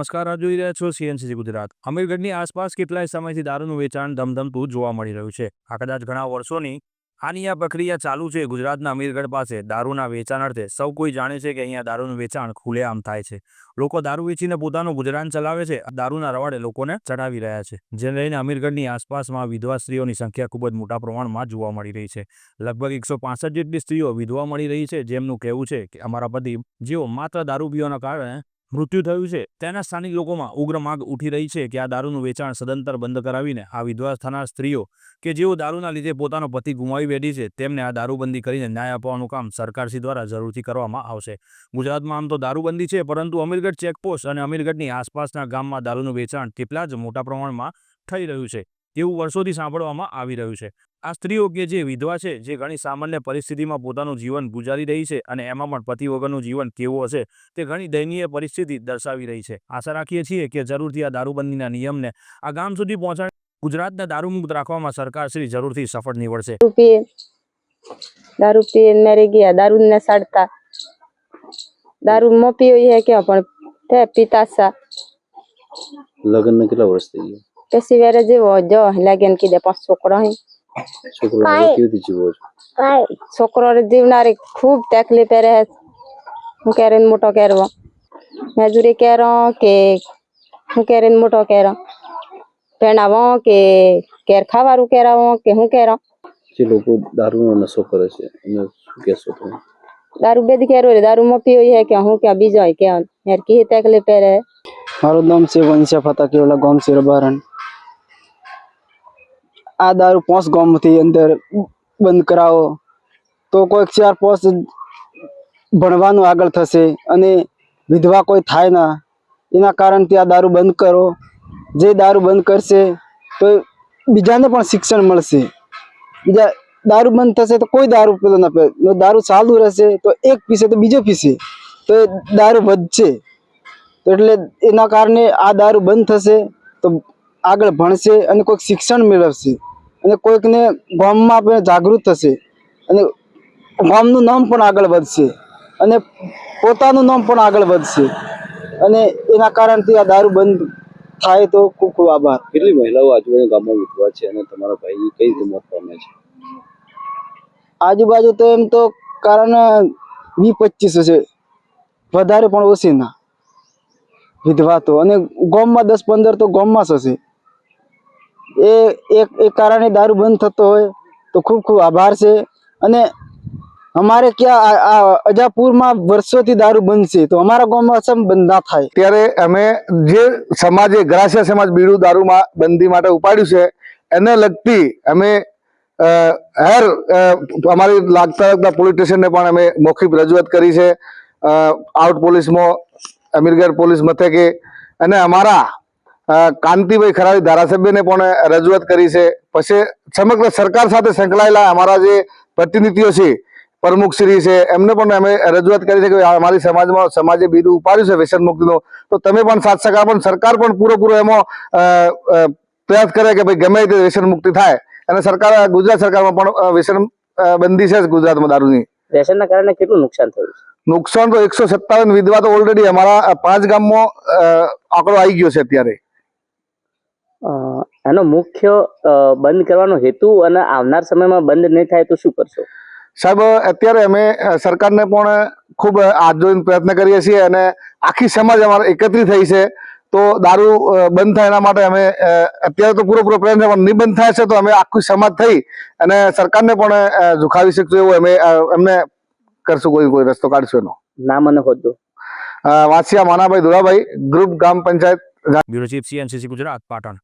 નમસ્કાર, આપ જોઈ રહ્યા છો સીએનસીસી ગુજરાત। અમીરગઢની આસપાસ કેટલાય સમયથી દારૂનું વેચાણ ધમધમતું જોવા મળી રહ્યું છે। આ કદાચ ઘણા વર્ષોની આની આ પ્રક્રિયા ચાલુ છે। ગુજરાતના અમીરગઢ પાસે દારૂના વેચાણ અર્થે સૌ કોઈ જાણે છે કે અહીંયા દારૂનું વેચાણ ખુલ્લેઆમ થાય છે। લોકો દારૂ વેચીને પોતાનું ગુજરાન ચલાવે છે, દારૂના રવાડે લોકોને ચડાવી રહ્યા છે, જેને લઈને અમીરગઢની આસપાસમાં વિધવા સ્ત્રીઓની સંખ્યા ખૂબ જ મોટા પ્રમાણમાં જોવા મળી રહી છે। લગભગ 165 જેટલી સ્ત્રીઓ વિધવા મળી રહી છે, જેમનું કહેવું છે કે અમારા પતિ જેઓ માત્ર દારૂ પીવાના કારણે મૃત્યુ થયું છે, તેના સ્થાનિક લોકોમાં ઉગ્ર માંગ ઉઠી રહી છે કે આ દારૂનું વેચાણ સદંતર બંધ કરાવીને આ વિધવા થનાર સ્ત્રીઓ કે જેઓ દારૂના લીધે પોતાનો પતિ ગુમાવી બેઠી છે, તેમને આ દારૂબંધી કરીને ન્યાય આપવાનું કામ સરકારશ્રી દ્વારા જરૂરથી કરવામાં આવશે। ગુજરાતમાં આમ તો દારૂબંધી છે, પરંતુ અમીરગઢ ચેકપોસ્ટ અને અમીરગઢની આસપાસના ગામમાં દારૂનું વેચાણ તેટલા જ મોટા પ્રમાણમાં થઈ રહ્યું છે તેવું વર્ષોથી સાંભળવામાં આવી રહ્યું છે। આ સ્ત્રીઓ કે જે વિધવા છે, જે ઘણી સામાન્ય પરિસ્થિતિમાં પોતાનું જીવન ગુજારી રહી છે અને એમાં પણ પતિ વગરનું જીવન કેવું હશે તે ઘણી દયનીય પરિસ્થિતિ દર્શાવી રહી છે। આશા રાખીએ છીએ કે જરૂરથી આ દારૂબંધીના નિયમને આ ગામ સુધી પહોંચાડી ગુજરાતને દારૂમુક્ત રાખવામાં સરકારશ્રી જરૂરથી સફળ નીવડશે। दारू पी मेरे गया दारू ने सड़ता दारू में पी हुई है क्या पण ते पीता सा लगन में कितना वर्ष થઈ ગયા कैसी वेरे जीवो जो लगन की दे पांच छोकरा है છોકરો કેવી જીવો छोकरो रे जीवनारे खूब तकलीफ रहे હું કેરેન મોટો કરવો મજૂરી કરો કે હું કેરેન મોટો કરો પહેણાવો કે કેર ખાવાનું કરાવો કે હું કરો જે લોકો દારૂનો નશો કરે છે એને શું કહેશો તમે? દારૂ બેદી કેરો રે દારૂ માં પીયો હે કે હું કે બીજો હે કે યાર કી તકલીફ રહે। મારું નામ છે વંશા ફતા કેવલા ગામ સિરબારન। આ દારૂ 5 ગામથી અંદર બંધ કરાવો તો કોઈ 4-5 ભણવાનું આગળ થશે અને વિધવા કોઈ થાય ના, એના કારણથી આ દારૂ બંધ કરો। જે દારૂ બંધ કરશે તો બીજાને પણ શિક્ષણ મળશે। બીજા દારૂ બંધ થશે તો કોઈ દારૂ પીતો ના પીએ, દારૂ ચાલુ રહેશે તો એક પીશે તો બીજો પીશે તો દારૂ વધશે। તો એટલે એના કારણે આ દારૂ બંધ થશે તો આગળ ભણશે અને કોઈક શિક્ષણ મેળવશે અને કોઈકને ગામમાં આપણે જાગૃત થશે અને ગામનું નામ પણ આગળ વધશે અને પોતાનું નામ પણ આગળ વધશે અને એના કારણથી આ દારૂ બંધ થાય તો ખૂબ ખૂબ આભાર। કેટલી મહિલાઓ આજુબાજુ ગામમાં વિધવા છે અને તમારા ભાઈ કઈ રીતે મોત પામે છે? આજુબાજુ તો એમ તો કારણ 20-25 છે, વધારે પણ ઓછી ના વિધવા તો, અને ગામમાં 10-15 તો ગામમાં જ હશે। એ કારણે દારૂ બંધ થતો હોય તો ખૂબ ખૂબ આભાર છે। અને અમારે ક્યાં અજાપુરમાં વર્ષોથી દારૂ બંધ છે તો અમારા ગામમાં સમ બંધ ના થાય। ત્યારે અમે જે સમાજે ગ્રાસ્ય સમાજ બીડું દારૂમાં બંધી માટે ઉપાડ્યું છે એને લગતી અમે અમારી લાગતા પોલીસ સ્ટેશનને પણ અમે મૌખિક રજૂઆત કરી છે। આઉટ પોલીસમાં અમીરગઢ પોલીસ મથકે અને અમારા કાંતિભાઈ ખરાડી ધારાસભ્યને પણ રજૂઆત કરી છે। પછી સમગ્ર સરકાર સાથે સંકળાયેલા અમારા જે પ્રતિનિધિઓ છે, પ્રમુખશ્રી છે, એમને પણ અમે રજૂઆત કરી છે કે અમારી સમાજમાં સમાજે બીડું ઉપાડ્યું છે વ્યસન મુક્તિનો, તો તમે પણ સાથ સહકાર પણ સરકાર પણ પૂરેપૂરો એમાં પ્રયાસ કરે કે ભાઈ ગમે તે વ્યસન મુક્તિ થાય। અને સરકાર ગુજરાત સરકારમાં પણ વ્યસન બંધી છે ગુજરાતમાં દારૂની। વ્યસનના કારણે કેટલું નુકસાન થયું છે? નુકસાન તો 157 વિધવા તો ઓલરેડી અમારા 5 ગામમાં આંકડો આવી ગયો છે અત્યારે। આનો મુખ્ય બંધ કરવાનો હેતુ અને આવનાર સમયમાં બંધ નહીં થાય તો શું કરશો? સાહેબ, અત્યારે અમે સરકારને પણ ખૂબ હાથ જોડીને પ્રયત્ન કરીએ છીએ અને આખી સમાજ અમારે એકત્રિત થઈ છે તો દારૂ બંધ થાય એના માટે અમે અત્યારે તો પૂરો પ્રયત્ન પણ નહીં બંધ થાય છે તો અમે આખી સમાજ થઈ અને સરકારને પણ ઝુકાવી શકશું એવું અમે એમને કરશું, કોઈ રસ્તો કાઢશું એનો। નામ અને હોદ્દો? વાસિયા માનાભાઈ ધુરાભાઈ, ગ્રુપ ગ્રામ પંચાયત, બ્યુરો ચીફ સીએનસીસી ગુજરાત, પાટણ।